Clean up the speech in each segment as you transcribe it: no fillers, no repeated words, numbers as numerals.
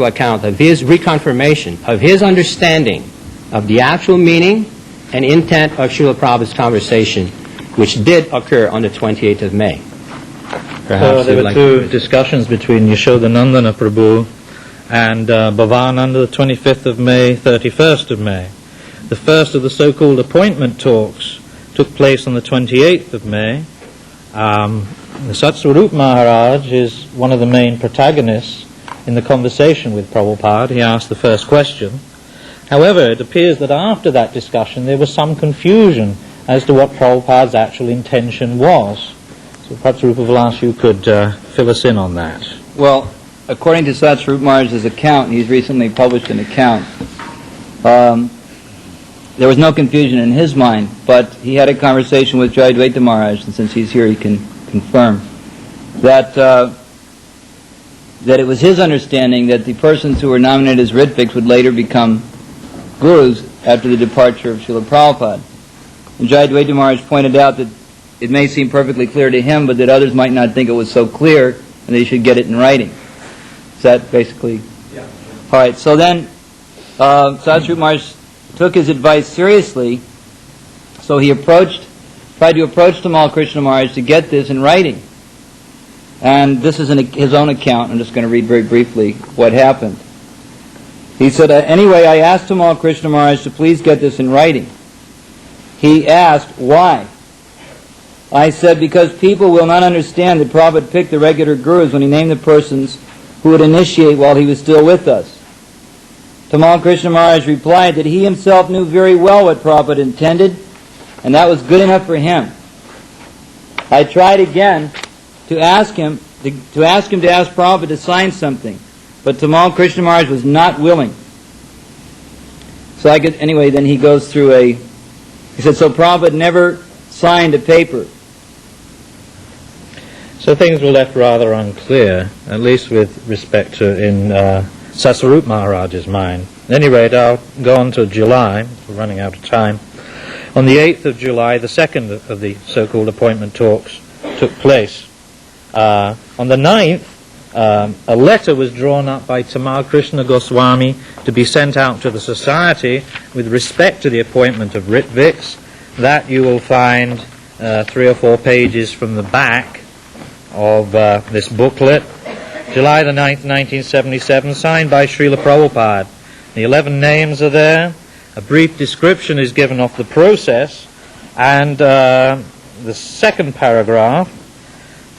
account of his reconfirmation, of his understanding of the actual meaning and intent of Srila Prabhupada's conversation, which did occur on the 28th of May. So there were two discussions between Yashodanandana Prabhu and Bhavananda, the 25th of May, 31st of May. The first of the so-called appointment talks took place on the 28th of May. The Satsvarup Maharaj is one of the main protagonists in the conversation with Prabhupada. He asked the first question. However, it appears that after that discussion there was some confusion as to what Prabhupada's actual intention was. So perhaps Rupa Vilas, you could fill us in on that. Well, according to Satsvarup Maharaj's account, he's recently published an account, there was no confusion in his mind, but he had a conversation with Jayadvaita Maharaj, and since he's here he can confirm that that it was his understanding that the persons who were nominated as ritviks would later become gurus after the departure of Srila Prabhupada. And Jayadvaita Maharaj pointed out that it may seem perfectly clear to him, but that others might not think it was so clear, and they should get it in writing. Is that basically? Yeah. All right, so then Satsvarup Maharaj took his advice seriously, so he tried to approach Tamal Krishna Maharaj to get this in writing. And this is his own account. I'm just going to read very briefly what happened. He said, anyway, I asked Tamal Krishna Maharaj to please get this in writing. He asked, why? I said, because people will not understand that Prabhupada picked the regular gurus when he named the persons who would initiate while he was still with us. Tamal Krishna Maharaj replied that he himself knew very well what Prabhupada intended, and that was good enough for him. I tried again to ask him to ask Prabhupada to sign something, but Tamal Krishna Maharaj was not willing. So anyway, then he goes through he said, so Prabhupada never signed a paper. So things were left rather unclear, at least with respect to in Satsvarup Maharaj's mind. At any rate, I'll go on to July. We're running out of time. On the 8th of July, the second of the so-called appointment talks took place. On the 9th, a letter was drawn up by Tamal Krishna Goswami to be sent out to the society with respect to the appointment of ritviks. That you will find 3 or 4 pages from the back of this booklet. July the 9th, 1977, signed by Srila Prabhupada. The 11 names are there. A brief description is given of the process, and the second paragraph,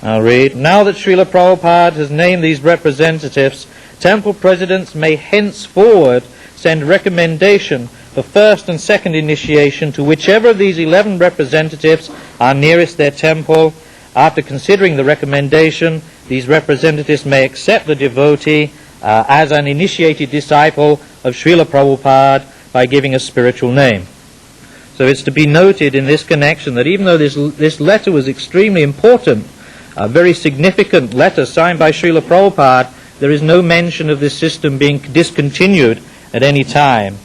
I'll read, now that Srila Prabhupada has named these representatives, temple presidents may henceforward send recommendation for first and second initiation to whichever of these 11 representatives are nearest their temple. After considering the recommendation, these representatives may accept the devotee as an initiated disciple of Srila Prabhupada by giving a spiritual name. So it's to be noted in this connection that even though this letter was extremely important, a very significant letter signed by Srila Prabhupada, there is no mention of this system being discontinued at any time.